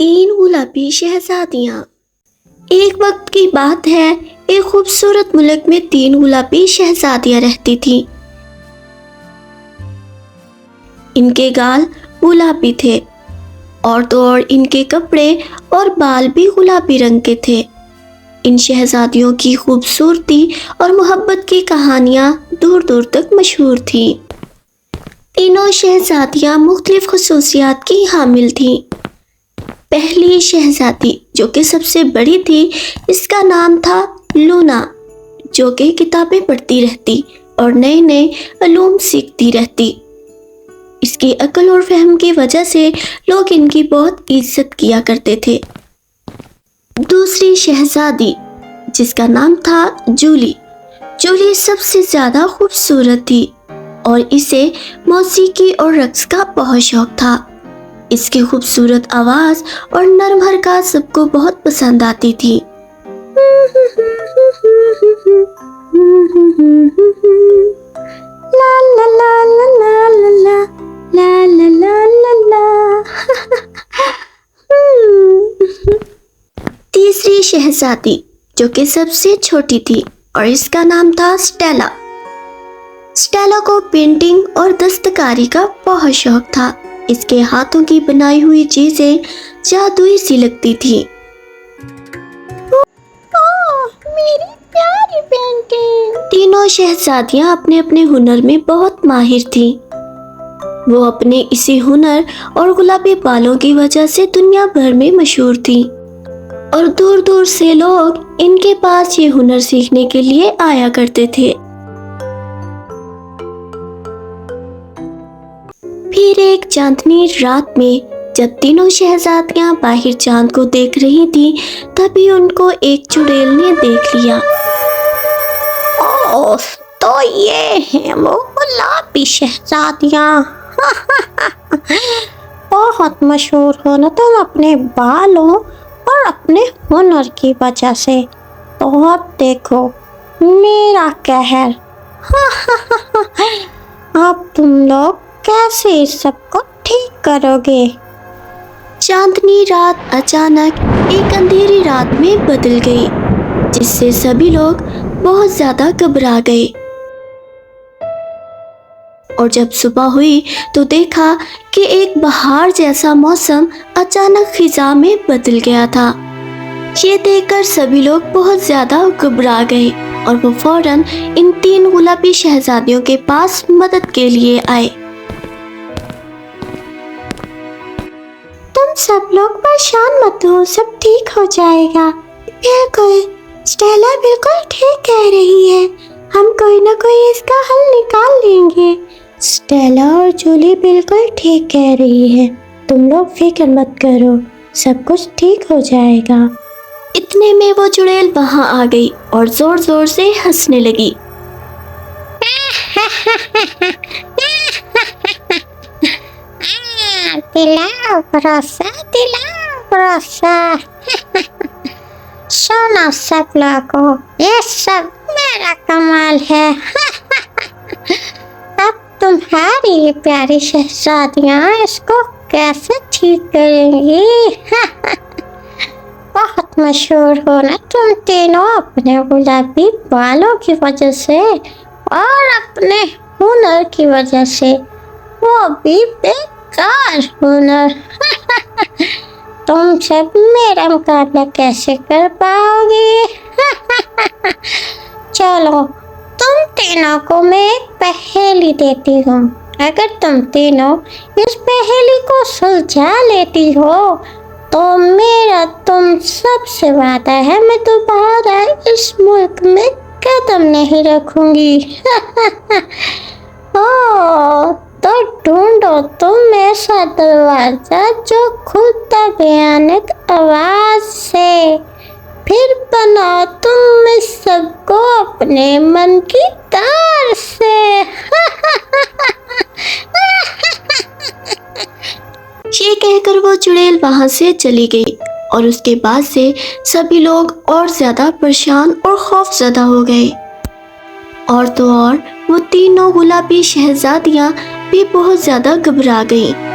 تین گلابی شہزادیاں۔ ایک وقت کی بات ہے، ایک خوبصورت ملک میں تین گلابی شہزادیاں رہتی تھیں۔ ان کے گال گلابی تھے اور تو اور ان کے کپڑے اور بال بھی گلابی رنگ کے تھے۔ ان شہزادیوں کی خوبصورتی اور محبت کی کہانیاں دور دور تک مشہور تھیں۔ تینوں شہزادیاں مختلف خصوصیات کی حامل تھیں۔ پہلی شہزادی جو کہ سب سے بڑی تھی، اس کا نام تھا لونا، جو کہ کتابیں پڑھتی رہتی اور نئے نئے علوم سیکھتی رہتی۔ اس کی عقل اور فہم کی وجہ سے لوگ ان کی بہت عزت کیا کرتے تھے۔ دوسری شہزادی جس کا نام تھا جولی، جولی سب سے زیادہ خوبصورت تھی اور اسے موسیقی اور رقص کا بہت شوق تھا۔ اس کی خوبصورت آواز اور نرم حرکات سب کو بہت پسند آتی تھی۔ لا لا لا لا لا لا لا لا لا لا لا۔ تیسری شہزادی جو کہ سب سے چھوٹی تھی اور اس کا نام تھا اسٹیلا۔ اسٹیلا کو پینٹنگ اور دستکاری کا بہت شوق تھا۔ اس کے ہاتھوں کی بنائی ہوئی چیزیں جادوئی سی لگتی تھی۔ میری پیاری پینٹنگ۔ تینوں شہزادیاں اپنے اپنے ہنر میں بہت ماہر تھیں۔ وہ اپنے اسی ہنر اور گلابی بالوں کی وجہ سے دنیا بھر میں مشہور تھیں اور دور دور سے لوگ ان کے پاس یہ ہنر سیکھنے کے لیے آیا کرتے تھے۔ پھر ایک چاندنی رات میں جب تینوں شہزادیاں باہر چاند کو دیکھ رہی تھیں، تبھی ان کو ایک چڑیل نے دیکھ لیا۔ اوہ، تو یہ ہیں وہ گلابی شہزادیاں۔ بہت مشہور ہو نا تم اپنے بالوں اور اپنے ہنر کی وجہ سے، تو اب دیکھو میرا قہر۔ اب تم لوگ کیسے اس سب کو ٹھیک کرو گے؟ چاندنی رات اچانک ایک اندھیری رات میں بدل گئی، جس سے سبھی لوگ بہت زیادہ گھبرا گئے۔ اور جب صبح ہوئی تو دیکھا کہ ایک بہار جیسا موسم اچانک خزاں میں بدل گیا تھا۔ یہ دیکھ کر سبھی لوگ بہت زیادہ گھبرا گئے اور وہ فوراً ان تین گلابی شہزادیوں کے پاس مدد کے لیے آئے۔ تم سب لوگ پریشان مت ہو، سب ٹھیک ہو جائے گا۔ بالکل، اسٹیلا بالکل ٹھیک کہہ رہی ہے، ہم کوئی نہ کوئی اس کا حل نکال لیں گے۔ اسٹیلا اور جولی بالکل ٹھیک کہہ رہی ہے، تم لوگ فکر مت کرو، سب کچھ ٹھیک ہو جائے گا۔ اتنے میں وہ چڑیل وہاں آ گئی اور زور زور سے ہنسنے لگی۔ دلاؤ بھروسہ، دلاؤ بھروسہ۔ سونا سب لوگوں، یہ سب میرا کمال ہے۔ اب تمہاری یہ پیاری شہزادیاں اس کو کیسے ٹھیک کریں گی؟ بہت مشہور ہو نا تم تینوں اپنے گلابی بالوں کی وجہ سے اور اپنے ہنر کی وجہ سے، وہ بھی بیکار ہنر۔ تم سب میرا مقابلہ کیسے کر پاؤ گی؟ چلو تم تینوں کو میں ایک پہیلی دیتی ہوں، اگر تم تینوں اس پہیلی کو سلجھا لیتی ہو تو میرا تم سب سے وعدہ ہے، میں دوبارہ اس ملک میں قدم نہیں رکھوں گی۔ تو ڈھونڈو تم ایسا دروازہ جو کھلتا بھیانک آواز سے، پھر بناؤ تم اس سب کو اپنے من کی تار سے۔ یہ کہہ کر وہ چڑیل وہاں سے چلی گئی اور اس کے بعد سے سبھی لوگ اور زیادہ پریشان اور خوف زدہ ہو گئے۔ اور تو اور وہ تینوں گلابی شہزادیاں بھی بہت زیادہ گھبرا گئیں۔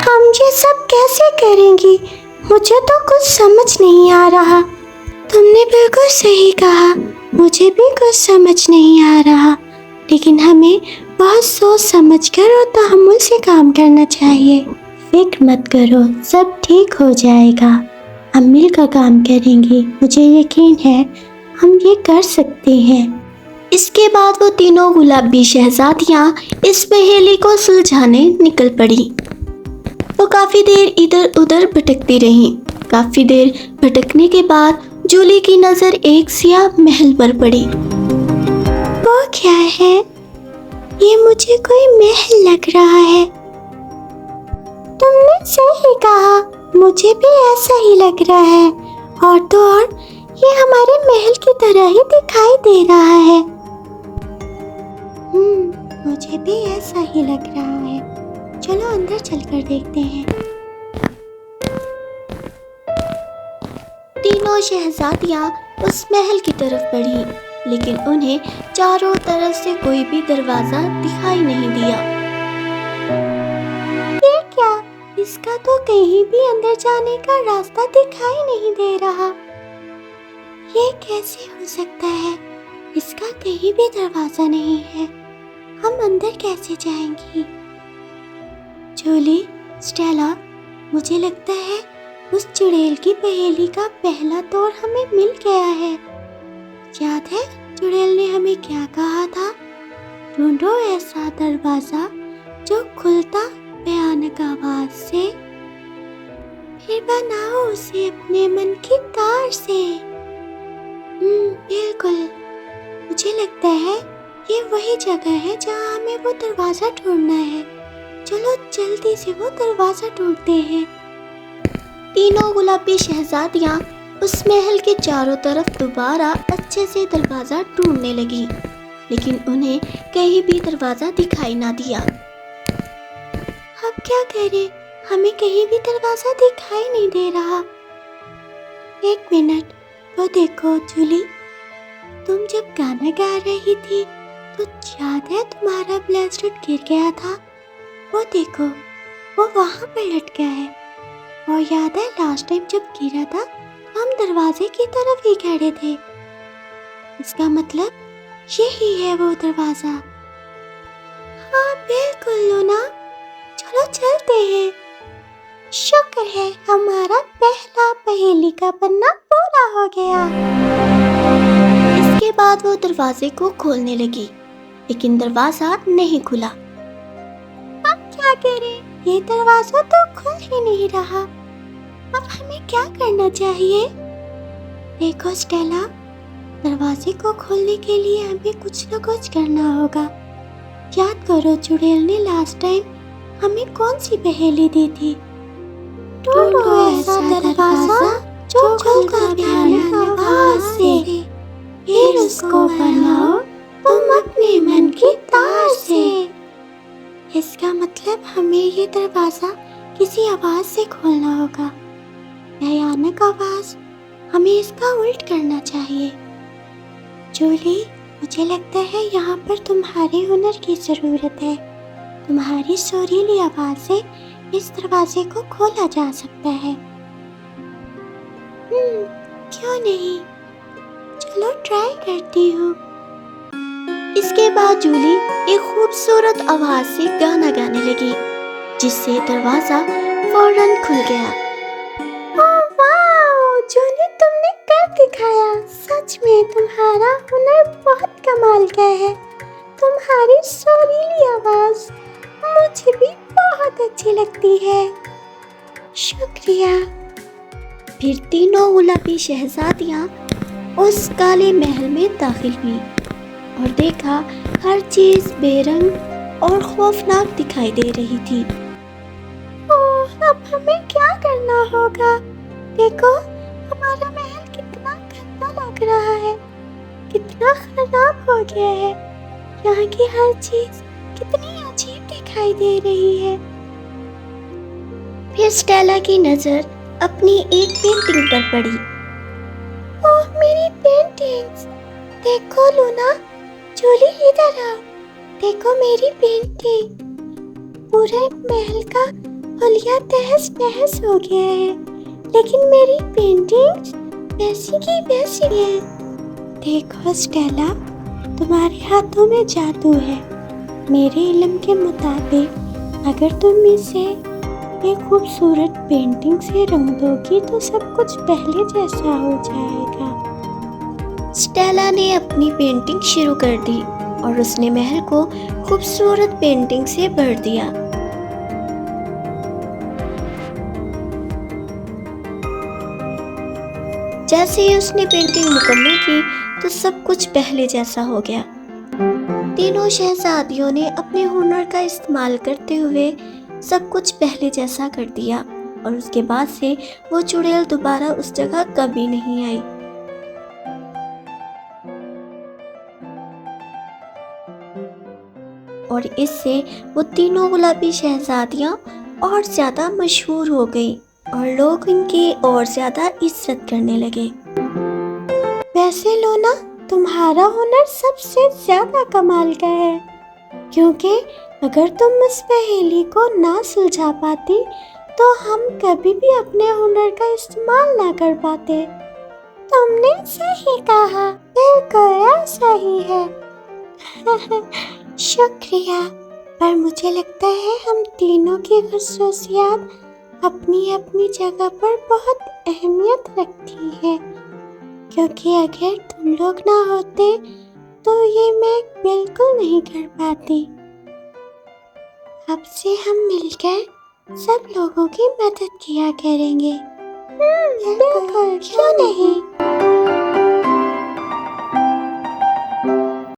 ہم یہ سب کیسے کریں گی؟ مجھے تو کچھ سمجھ نہیں آ رہا۔ تم نے بالکل صحیح کہا، مجھے بھی کچھ سمجھ نہیں آ رہا، لیکن ہمیں بہت سوچ سمجھ کر اور تحمل سے کام کرنا چاہیے۔ فکر مت کرو، سب ٹھیک ہو جائے گا۔ ہم مل کر کام کریں گے، مجھے یقین ہے ہم یہ کر سکتے ہیں۔ اس کے بعد وہ تینوں گلابی شہزادیاں اس پہیلی کو سلجھانے نکل پڑی۔ وہ کافی دیر ادھر ادھر بھٹکتی رہیں۔ کافی دیر بھٹکنے کے بعد جولی کی نظر ایک سیاہ محل پر پڑی۔ وہ کیا ہے؟ یہ مجھے کوئی محل لگ رہا ہے۔ تم نے صحیح کہا، مجھے بھی ایسا ہی لگ رہا ہے، اور تو اور یہ ہمارے محل کی طرح ہی دکھائی دے رہا ہے۔ مجھے بھی ایسا ہی لگ رہا ہے۔ چلو اندر چل کر دیکھتے ہیں۔ تینوں شہزادیاں اس محل کی طرف بڑھیں، لیکن انہیں چاروں طرف سے کوئی بھی دروازہ دکھائی نہیں دیا۔ یہ کیا؟ اس کا تو کہیں بھی اندر جانے کا راستہ دکھائی نہیں دے رہا۔ یہ کیسے ہو سکتا ہے؟ اس کا کہیں بھی دروازہ نہیں ہے۔ ہم اندر کیسے جائیں گی؟ جولی، اسٹیلا، مجھے لگتا ہے اس چڑیل کی پہیلی کا پہلا توڑ ہمیں مل گیا ہے۔ یاد ہے چڑیل نے ہمیں کیا کہا تھا؟ ڈھونڈو ایسا دروازہ جو کھلتا بھیانک آواز سے، پھر بناؤ اسے اپنے من کی تار سے۔ بالکل، مجھے لگتا ہے یہ وہی جگہ ہے جہاں ہمیں وہ دروازہ ڈھونڈنا ہے۔ چلو جلدی سے وہ دروازہ ڈھونڈتے ہیں۔ تینوں گلابی شہزادیاں اس محل کے چاروں طرف دوبارہ اچھے سے دروازہ ڈھونڈنے لگیں، لیکن انہیں کہیں بھی دروازہ دکھائی نہ دیا۔ اب کیا کریں؟ ہمیں کہیں بھی دروازہ دکھائی نہیں دے رہا۔ ایک منٹ، وہ دیکھو جولی، تم جب گانا گا رہی تھی تو یاد ہے تمہارا بریسلیٹ گر گیا تھا؟ وہ دیکھو، وہ وہاں پر لٹکا ہے۔ اور یاد ہے لاسٹ ٹائم جب گرا تھا ہم دروازے کی طرف ہی کھڑے تھے۔ اس کا مطلب یہی ہے وہ دروازہ۔ ہاں بالکل لونا، چلو چلتے ہیں۔ شکر ہے ہمارا پہلا پہیلی کا پنا پورا ہو گیا۔ اس کے بعد وہ دروازے کو کھولنے لگی، لیکن دروازہ نہیں کھلا۔ اب کیا کریں؟ یہ دروازہ تو کھل ہی نہیں رہا۔ اب ہمیں کیا کرنا چاہیے؟ دیکھو اسٹیلا، دروازے کو کھولنے کے لیے ہمیں کچھ نہ کچھ کرنا ہوگا۔ یاد کرو چڑیل نے لاسٹ ٹائم ہمیں کون سی پہیلی دی تھی؟ ڈھونڈو ایسا دروازہ جو کھلتا بھیانک آواز سے، پھر اس کو بناؤ تم اپنے من کی تار سے۔ اس کا مطلب ہمیں یہ دروازہ کسی آواز سے کھولنا ہوگا، بھیانک آواز۔ ہمیں اس کا الٹ کرنا چاہیے۔ جولی، مجھے لگتا ہے یہاں پر تمہارے ہنر کی ضرورت ہے۔ تمہاری سریلی آواز سے اس دروازے کو کھولا جا سکتا ہے۔ کیوں نہیں؟ چلو ٹرائی کرتی ہوں۔ اس کے بعد جولی ایک خوبصورت آواز سے گانا گانے لگی، جس سے دروازہ فوراً کھل گیا۔ واو جولی، تم نے کر دکھایا۔ سچ میں تمہارا ہنر بہت کمال کا ہے۔ تمہاری سریلی آواز مجھے بھی بہت اچھی لگتی ہے۔ شکریہ۔ پھر تینوں گلابی شہزادیاں اس کالے محل میں داخل ہوئیں اور دیکھا ہر چیز بے رنگ اور خوفناک دکھائی دے رہی تھی۔ اب ہمیں کیا کرنا ہوگا؟ دیکھو ہمارا محل کتنا گندا لگ رہا ہے، کتنا خراب ہو گیا ہے۔ یہاں کی ہر چیز کتنی عجیب دکھائی دے رہی ہے۔ پھر اسٹیلا کی نظر اپنی ایک پینٹنگ پر پڑی۔ اوہ میری پینٹنگز! دیکھو لونا، جولی ادھر آؤ، دیکھو میری پینٹنگ۔ پورے محل کا حلیہ تہس نہس ہو گیا ہے، لیکن میری پینٹنگز ویسی کی ویسی ہیں۔ دیکھو اسٹیلا، تمہارے ہاتھوں میں جادو ہے۔ میرے علم کے مطابق اگر تم اسے ایک خوبصورت پینٹنگ سے رنگ دو گی تو سب کچھ پہلے جیسا ہو جائے گا۔ اسٹیلا نے اپنی پینٹنگ شروع کر دی اور اس نے محل کو خوبصورت پینٹنگ سے بھر دیا۔ جیسے ہی اس نے پینٹنگ مکمل کی تو سب کچھ پہلے جیسا ہو گیا۔ تینوں شہزادیوں نے اپنے ہنر کا استعمال کرتے ہوئے سب کچھ پہلے جیسا کر دیا، اور اس کے بعد سے وہ چڑیل دوبارہ اس جگہ کبھی نہیں آئی۔ اور اس سے وہ تینوں گلابی شہزادیاں اور زیادہ مشہور ہو گئیں اور لوگ ان کی اور زیادہ عزت کرنے لگے۔ ویسے لونا، تمہارا ہنر سب سے زیادہ کمال کا ہے، کیونکہ اگر تم اس پہیلی کو نہ سلجھا پاتی تو ہم کبھی بھی اپنے ہنر کا استعمال نہ کر پاتے۔ تم نے صحیح کہا، بالکل ایسا ہی ہے۔ شکریہ، پر مجھے لگتا ہے ہم تینوں کی خصوصیات اپنی اپنی جگہ پر بہت اہمیت رکھتی ہیں، کیونکہ اگر تم لوگ نہ ہوتے تو یہ میں بالکل نہیں کر پاتی۔ اب سے ہم مل کر سب لوگوں کی مدد کیا کریں گے۔ بالکل، کیوں نہیں؟